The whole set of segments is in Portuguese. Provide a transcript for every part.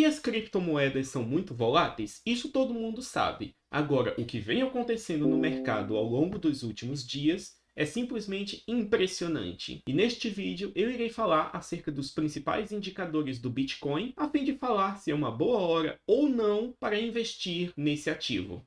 as criptomoedas são muito voláteis? Isso todo mundo sabe. Agora, o que vem acontecendo no mercado ao longo dos últimos dias é simplesmente impressionante. E neste vídeo eu irei falar acerca dos principais indicadores do Bitcoin, a fim de falar se é uma boa hora ou não para investir nesse ativo.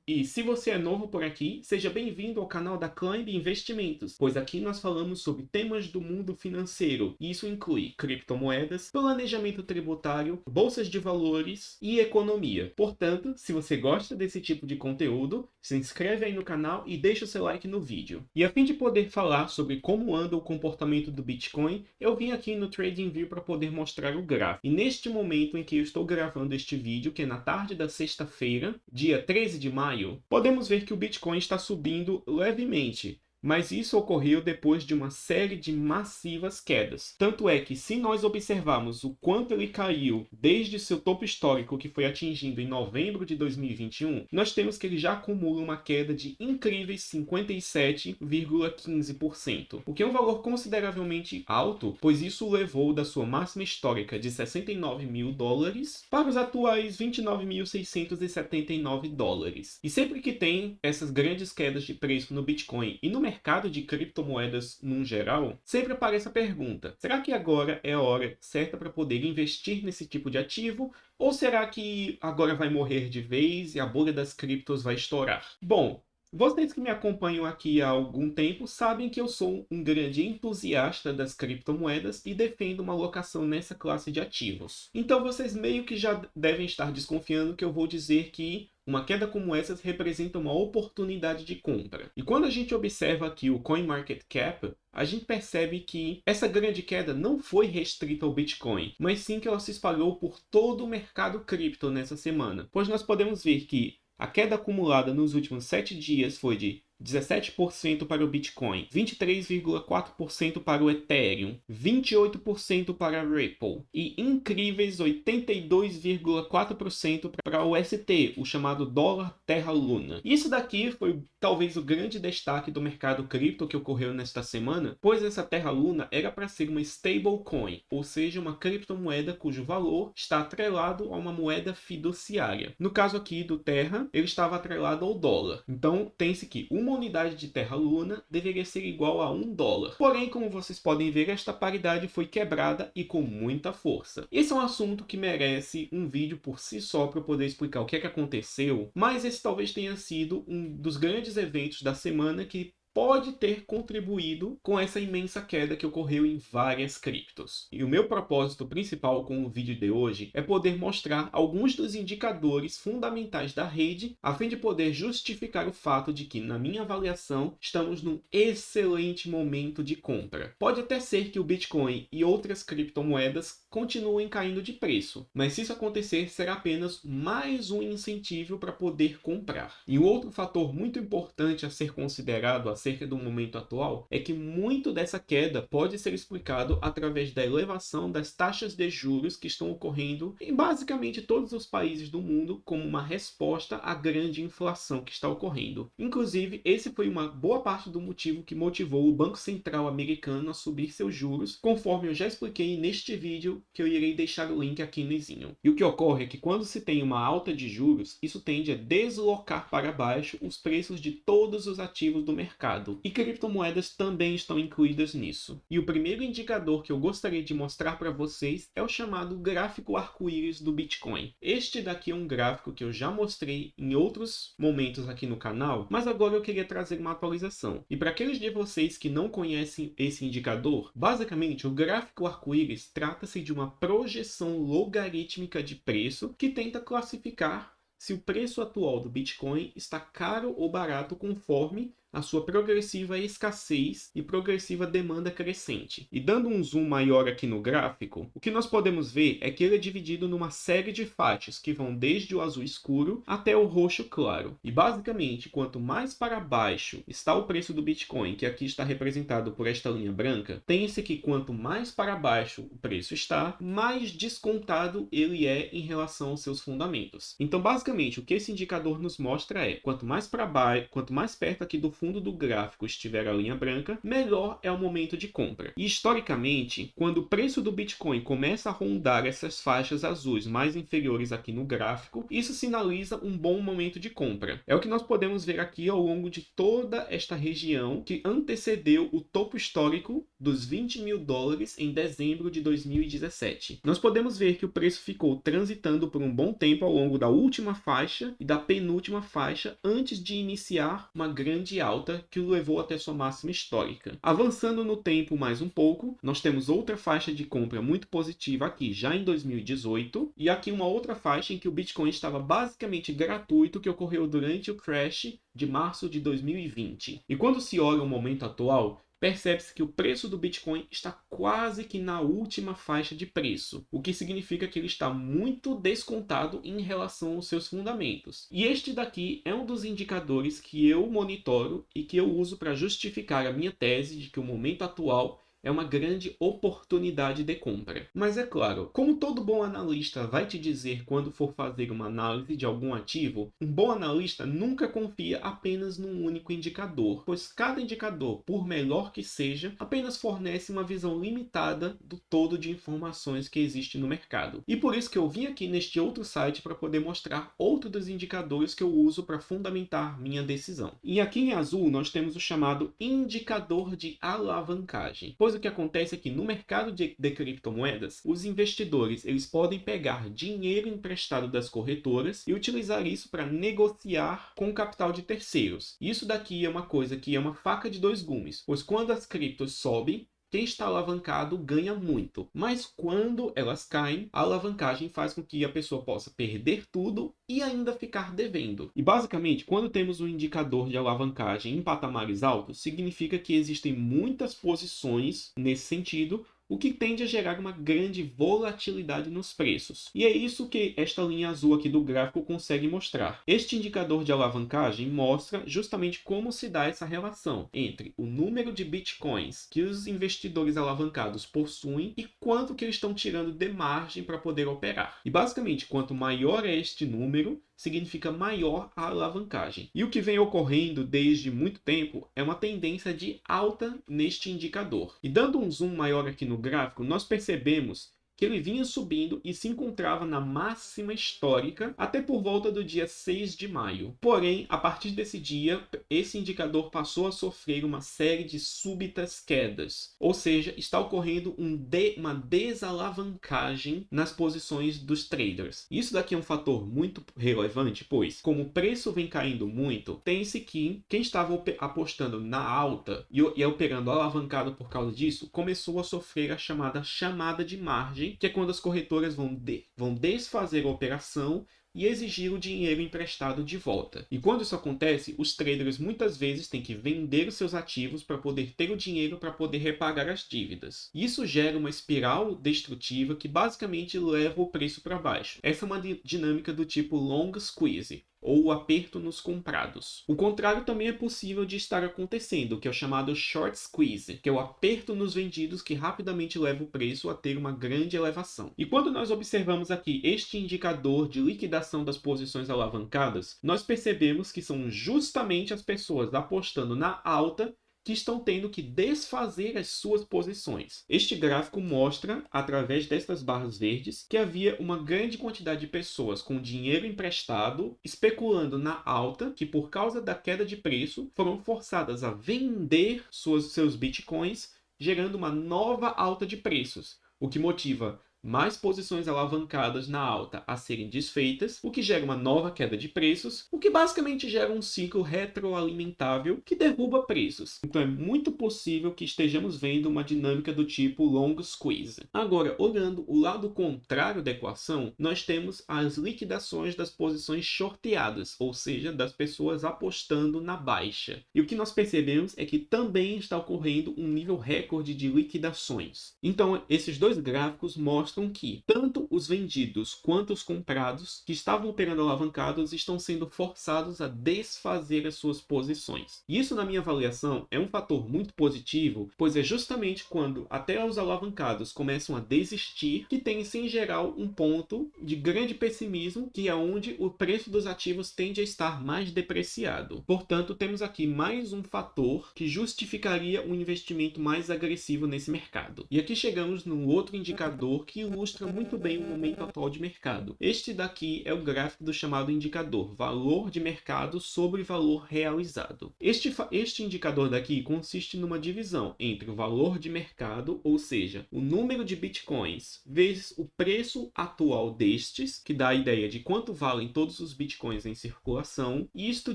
E se você é novo por aqui, seja bem-vindo ao canal da Climb Investimentos, pois aqui nós falamos sobre temas do mundo financeiro, e isso inclui criptomoedas, planejamento tributário, bolsas de valores e economia. Portanto, se você gosta desse tipo de conteúdo, se inscreve aí no canal e deixa o seu like no vídeo. E a fim de poder falar sobre como anda o comportamento do Bitcoin, eu vim aqui no TradingView para poder mostrar o gráfico. E neste momento em que eu estou gravando este vídeo, que é na tarde da sexta-feira, dia 13 de maio, podemos ver que o Bitcoin está subindo levemente. Mas isso ocorreu depois de uma série de massivas quedas. Tanto é que, se nós observarmos o quanto ele caiu desde seu topo histórico, que foi atingido em novembro de 2021, nós temos que ele já acumula uma queda de incríveis 57,15%, o que é um valor consideravelmente alto, pois isso o levou da sua máxima histórica de 69 mil dólares para os atuais 29.679 dólares. E sempre que tem essas grandes quedas de preço no Bitcoin e no mercado de criptomoedas num geral, sempre aparece a pergunta: será que agora é a hora certa para poder investir nesse tipo de ativo? Ou será que agora vai morrer de vez e a bolha das criptos vai estourar? Bom, vocês que me acompanham aqui há algum tempo sabem que eu sou um grande entusiasta das criptomoedas e defendo uma alocação nessa classe de ativos. Então vocês meio que já devem estar desconfiando que eu vou dizer que uma queda como essa representa uma oportunidade de compra. E quando a gente observa aqui o CoinMarketCap, a gente percebe que essa grande queda não foi restrita ao Bitcoin, mas sim que ela se espalhou por todo o mercado cripto nessa semana. Pois nós podemos ver que a queda acumulada nos últimos 7 dias foi de 17% para o Bitcoin, 23,4% para o Ethereum, 28% para a Ripple e incríveis 82,4% para o UST, o chamado dólar Terra Luna. Isso daqui foi talvez o grande destaque do mercado cripto que ocorreu nesta semana, pois essa Terra Luna era para ser uma stablecoin, ou seja, uma criptomoeda cujo valor está atrelado a uma moeda fiduciária. No caso aqui do Terra, ele estava atrelado ao dólar. Então tem-se que uma unidade de Terra Luna deveria ser igual a $1. Porém, como vocês podem ver, esta paridade foi quebrada e com muita força. Esse é um assunto que merece um vídeo por si só para eu poder explicar o que é que aconteceu, mas esse talvez tenha sido um dos grandes eventos da semana que pode ter contribuído com essa imensa queda que ocorreu em várias criptos. E o meu propósito principal com o vídeo de hoje é poder mostrar alguns dos indicadores fundamentais da rede, a fim de poder justificar o fato de que, na minha avaliação, estamos num excelente momento de compra. Pode até ser que o Bitcoin e outras criptomoedas continuem caindo de preço, mas se isso acontecer, será apenas mais um incentivo para poder comprar. E um outro fator muito importante a ser considerado acerca do momento atual é que muito dessa queda pode ser explicado através da elevação das taxas de juros que estão ocorrendo em basicamente todos os países do mundo como uma resposta à grande inflação que está ocorrendo. Inclusive, esse foi uma boa parte do motivo que motivou o Banco Central americano a subir seus juros, conforme eu já expliquei neste vídeo, que eu irei deixar o link aqui no izinho. E o que ocorre é que quando se tem uma alta de juros, isso tende a deslocar para baixo os preços de todos os ativos do mercado. E criptomoedas também estão incluídas nisso. E o primeiro indicador que eu gostaria de mostrar para vocês é o chamado gráfico arco-íris do Bitcoin. Este daqui é um gráfico que eu já mostrei em outros momentos aqui no canal, mas agora eu queria trazer uma atualização. E para aqueles de vocês que não conhecem esse indicador, basicamente o gráfico arco-íris trata-se de uma projeção logarítmica de preço que tenta classificar se o preço atual do Bitcoin está caro ou barato conforme a sua progressiva escassez e progressiva demanda crescente. E dando um zoom maior aqui no gráfico, o que nós podemos ver é que ele é dividido numa série de faixas que vão desde o azul escuro até o roxo claro. E basicamente, quanto mais para baixo está o preço do Bitcoin, que aqui está representado por esta linha branca, tem-se que quanto mais para baixo o preço está, mais descontado ele é em relação aos seus fundamentos. Então, basicamente, o que esse indicador nos mostra é, quanto mais para baixo, quanto mais perto aqui do fundo do gráfico estiver a linha branca, melhor é o momento de compra. E historicamente, quando o preço do Bitcoin começa a rondar essas faixas azuis mais inferiores aqui no gráfico, isso sinaliza um bom momento de compra. É o que nós podemos ver aqui ao longo de toda esta região que antecedeu o topo histórico dos 20 mil dólares em dezembro de 2017. Nós podemos ver que o preço ficou transitando por um bom tempo ao longo da última faixa e da penúltima faixa antes de iniciar uma grande alta que o levou até sua máxima histórica. Avançando no tempo mais um pouco, nós temos outra faixa de compra muito positiva aqui já em 2018 e aqui uma outra faixa em que o Bitcoin estava basicamente gratuito que ocorreu durante o crash de março de 2020. E quando se olha o momento atual, percebe-se que o preço do Bitcoin está quase que na última faixa de preço, o que significa que ele está muito descontado em relação aos seus fundamentos. E este daqui é um dos indicadores que eu monitoro e que eu uso para justificar a minha tese de que o momento atual é uma grande oportunidade de compra. Mas é claro, como todo bom analista vai te dizer quando for fazer uma análise de algum ativo, um bom analista nunca confia apenas num único indicador, pois cada indicador, por melhor que seja, apenas fornece uma visão limitada do todo de informações que existe no mercado. E por isso que eu vim aqui neste outro site para poder mostrar outro dos indicadores que eu uso para fundamentar minha decisão. E aqui em azul nós temos o chamado indicador de alavancagem. Pois o que acontece é que no mercado de criptomoedas, os investidores eles podem pegar dinheiro emprestado das corretoras e utilizar isso para negociar com o capital de terceiros. Isso daqui é uma coisa que é uma faca de dois gumes, pois quando as criptos sobem, quem está alavancado ganha muito, mas quando elas caem, a alavancagem faz com que a pessoa possa perder tudo e ainda ficar devendo. E basicamente, quando temos um indicador de alavancagem em patamares altos, significa que existem muitas posições nesse sentido, o que tende a gerar uma grande volatilidade nos preços. E é isso que esta linha azul aqui do gráfico consegue mostrar. Este indicador de alavancagem mostra justamente como se dá essa relação entre o número de bitcoins que os investidores alavancados possuem e quanto que eles estão tirando de margem para poder operar. E basicamente, quanto maior é este número, significa maior a alavancagem. E o que vem ocorrendo desde muito tempo é uma tendência de alta neste indicador. E dando um zoom maior aqui no gráfico, nós percebemos que ele vinha subindo e se encontrava na máxima histórica até por volta do dia 6 de maio. Porém, a partir desse dia, esse indicador passou a sofrer uma série de súbitas quedas. Ou seja, está ocorrendo uma desalavancagem nas posições dos traders. Isso daqui é um fator muito relevante, pois, como o preço vem caindo muito, tem-se que quem estava apostando na alta e operando alavancado por causa disso, começou a sofrer a chamada de margem, que é quando as corretoras vão desfazer a operação e exigir o dinheiro emprestado de volta. E quando isso acontece, os traders muitas vezes têm que vender os seus ativos para poder ter o dinheiro para poder repagar as dívidas. Isso gera uma espiral destrutiva que basicamente leva o preço para baixo. Essa é uma dinâmica do tipo long squeeze, ou o aperto nos comprados. O contrário também é possível de estar acontecendo, que é o chamado short squeeze, que é o aperto nos vendidos que rapidamente leva o preço a ter uma grande elevação. E quando nós observamos aqui este indicador de liquidação das posições alavancadas, nós percebemos que são justamente as pessoas apostando na alta que estão tendo que desfazer as suas posições. Este gráfico mostra, através destas barras verdes, que havia uma grande quantidade de pessoas com dinheiro emprestado, especulando na alta, que por causa da queda de preço, foram forçadas a vender seus bitcoins, gerando uma nova alta de preços, o que motiva mais posições alavancadas na alta a serem desfeitas, o que gera uma nova queda de preços, o que basicamente gera um ciclo retroalimentável que derruba preços. Então é muito possível que estejamos vendo uma dinâmica do tipo long squeeze. Agora, olhando o lado contrário da equação, nós temos as liquidações das posições shorteadas, ou seja, das pessoas apostando na baixa. E o que nós percebemos é que também está ocorrendo um nível recorde de liquidações. Então, esses dois gráficos mostram que tanto os vendidos quanto os comprados que estavam operando alavancados estão sendo forçados a desfazer as suas posições. Isso, na minha avaliação, é um fator muito positivo, pois é justamente quando até os alavancados começam a desistir que tem-se em geral um ponto de grande pessimismo, que é onde o preço dos ativos tende a estar mais depreciado. Portanto, temos aqui mais um fator que justificaria um investimento mais agressivo nesse mercado. E aqui chegamos num outro indicador que ilustra muito bem o momento atual de mercado. Este daqui é o gráfico do chamado indicador valor de mercado sobre valor realizado. Este indicador daqui consiste numa divisão entre o valor de mercado, ou seja, o número de bitcoins, vezes o preço atual destes, que dá a ideia de quanto valem todos os bitcoins em circulação, e isto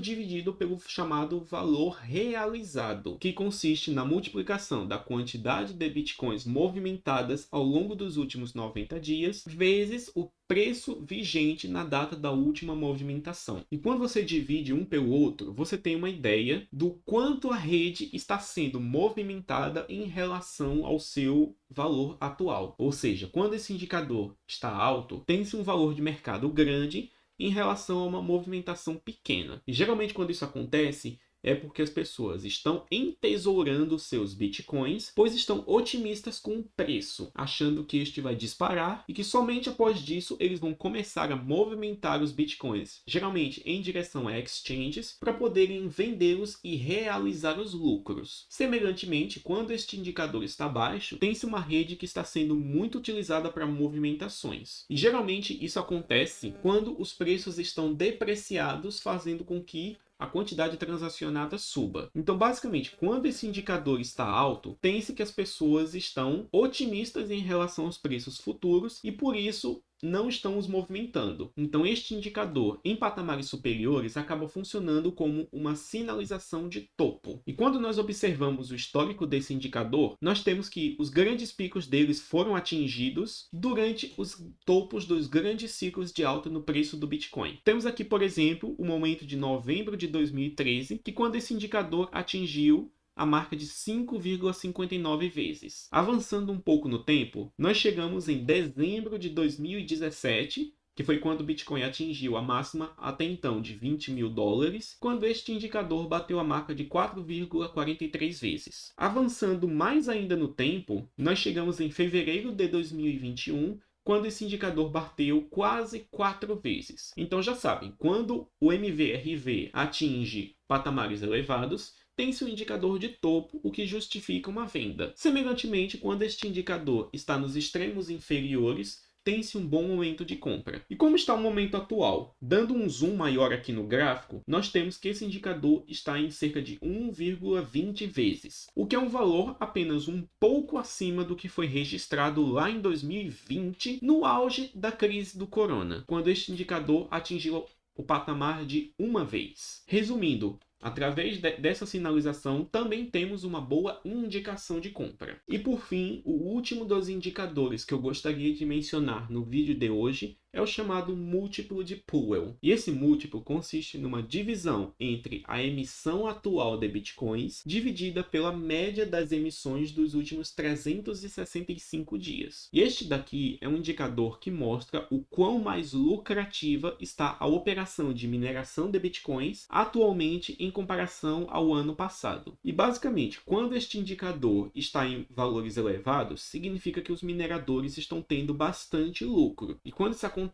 dividido pelo chamado valor realizado, que consiste na multiplicação da quantidade de bitcoins movimentadas ao longo dos últimos 90 dias, vezes o preço vigente na data da última movimentação. E quando você divide um pelo outro, você tem uma ideia do quanto a rede está sendo movimentada em relação ao seu valor atual. Ou seja, quando esse indicador está alto, tem-se um valor de mercado grande em relação a uma movimentação pequena. E geralmente quando isso acontece, é porque as pessoas estão entesourando seus bitcoins, pois estão otimistas com o preço, achando que este vai disparar e que somente após disso eles vão começar a movimentar os bitcoins, geralmente em direção a exchanges, para poderem vendê-los e realizar os lucros. Semelhantemente, quando este indicador está baixo, tem-se uma rede que está sendo muito utilizada para movimentações. E geralmente isso acontece quando os preços estão depreciados, fazendo com que a quantidade transacionada suba. Então, basicamente, quando esse indicador está alto, tem-se que as pessoas estão otimistas em relação aos preços futuros e, por isso, não estão os movimentando. Então, este indicador em patamares superiores acaba funcionando como uma sinalização de topo. E quando nós observamos o histórico desse indicador, nós temos que os grandes picos deles foram atingidos durante os topos dos grandes ciclos de alta no preço do Bitcoin. Temos aqui, por exemplo, o momento de novembro de 2013, que quando esse indicador atingiu a marca de 5,59 vezes. Avançando um pouco no tempo, nós chegamos em dezembro de 2017, que foi quando o Bitcoin atingiu a máxima até então de $20.000, quando este indicador bateu a marca de 4,43 vezes. Avançando mais ainda no tempo, nós chegamos em fevereiro de 2021, quando esse indicador bateu quase 4 vezes. Então já sabem, quando o MVRV atinge patamares elevados, tem-se um indicador de topo, o que justifica uma venda. Semelhantemente, quando este indicador está nos extremos inferiores, tem-se um bom momento de compra. E como está o momento atual? Dando um zoom maior aqui no gráfico, nós temos que esse indicador está em cerca de 1,20 vezes, o que é um valor apenas um pouco acima do que foi registrado lá em 2020, no auge da crise do corona, quando este indicador atingiu o patamar de uma vez. Resumindo, através dessa sinalização, também temos uma boa indicação de compra. E por fim, o último dos indicadores que eu gostaria de mencionar no vídeo de hoje é o chamado múltiplo de Powell. E esse múltiplo consiste numa divisão entre a emissão atual de bitcoins dividida pela média das emissões dos últimos 365 dias. E este daqui é um indicador que mostra o quão mais lucrativa está a operação de mineração de bitcoins atualmente em comparação ao ano passado. E basicamente, quando este indicador está em valores elevados, significa que os mineradores estão tendo bastante lucro. E quando isso acontece,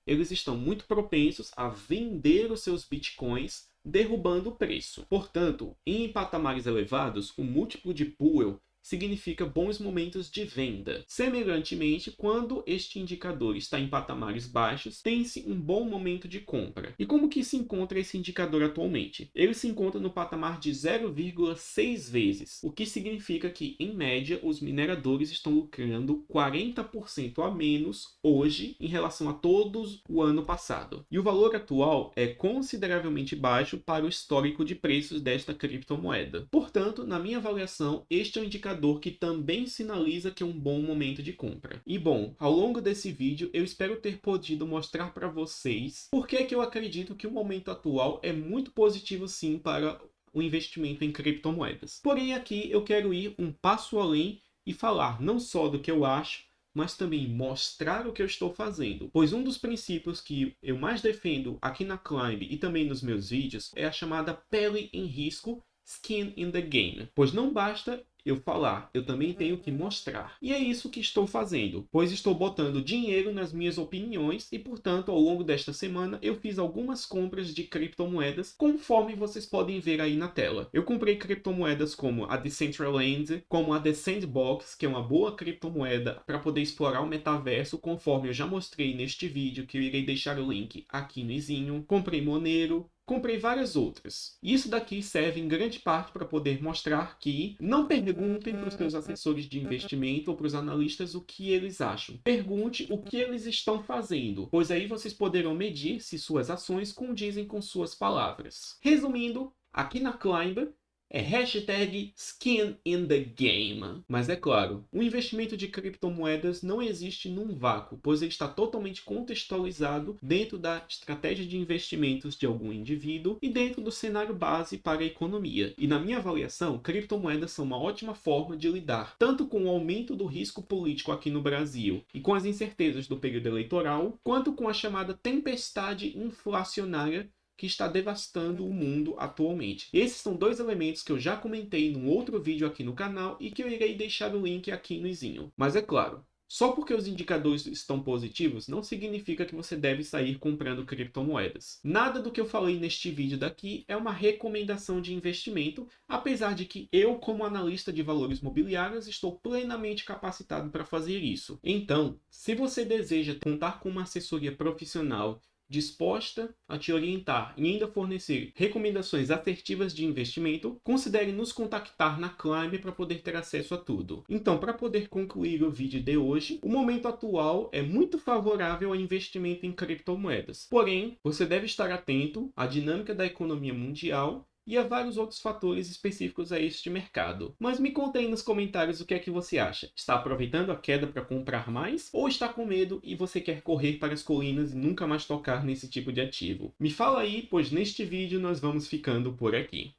eles estão muito propensos a vender os seus bitcoins, derrubando o preço. Portanto, em patamares elevados, o múltiplo de Powell significa bons momentos de venda. Semelhantemente, quando este indicador está em patamares baixos, tem-se um bom momento de compra. E como que se encontra esse indicador atualmente? Ele se encontra no patamar de 0,6 vezes, o que significa que, em média, os mineradores estão lucrando 40% a menos hoje em relação a todos o ano passado. E o valor atual é consideravelmente baixo para o histórico de preços desta criptomoeda. Portanto, na minha avaliação, este é um indicador que também sinaliza que é um bom momento de compra. E bom, ao longo desse vídeo eu espero ter podido mostrar para vocês por que eu acredito que o momento atual é muito positivo sim para o investimento em criptomoedas. Porém aqui eu quero ir um passo além e falar não só do que eu acho, mas também mostrar o que eu estou fazendo. Pois um dos princípios que eu mais defendo aqui na Climb e também nos meus vídeos é a chamada pele em risco, skin in the game. Pois não basta eu falar, eu também tenho que mostrar. E é isso que estou fazendo, pois estou botando dinheiro nas minhas opiniões e, portanto, ao longo desta semana eu fiz algumas compras de criptomoedas, conforme vocês podem ver aí na tela. Eu comprei criptomoedas como a Decentraland, como a The Sandbox, que é uma boa criptomoeda para poder explorar o metaverso, conforme eu já mostrei neste vídeo, que eu irei deixar o link aqui no izinho. Comprei Monero, comprei várias outras. Isso daqui serve em grande parte para poder mostrar que não perguntem para os seus assessores de investimento ou para os analistas o que eles acham. Pergunte o que eles estão fazendo, pois aí vocês poderão medir se suas ações condizem com suas palavras. Resumindo, aqui na Climb é hashtag skin in the game. Mas é claro, o investimento de criptomoedas não existe num vácuo, pois ele está totalmente contextualizado dentro da estratégia de investimentos de algum indivíduo e dentro do cenário base para a economia. E na minha avaliação, criptomoedas são uma ótima forma de lidar tanto com o aumento do risco político aqui no Brasil e com as incertezas do período eleitoral, quanto com a chamada tempestade inflacionária que está devastando o mundo atualmente. Esses são dois elementos que eu já comentei num outro vídeo aqui no canal e que eu irei deixar o link aqui no izinho. Mas é claro, só porque os indicadores estão positivos não significa que você deve sair comprando criptomoedas. Nada do que eu falei neste vídeo daqui é uma recomendação de investimento, apesar de que eu, como analista de valores mobiliários, estou plenamente capacitado para fazer isso. Então, se você deseja contar com uma assessoria profissional disposta a te orientar e ainda fornecer recomendações assertivas de investimento, considere nos contactar na Climb para poder ter acesso a tudo. Então, para poder concluir o vídeo de hoje, o momento atual é muito favorável ao investimento em criptomoedas. Porém, você deve estar atento à dinâmica da economia mundial e a vários outros fatores específicos a este mercado. Mas me conta aí nos comentários o que é que você acha. Está aproveitando a queda para comprar mais? Ou está com medo e você quer correr para as colinas e nunca mais tocar nesse tipo de ativo? Me fala aí, pois neste vídeo nós vamos ficando por aqui.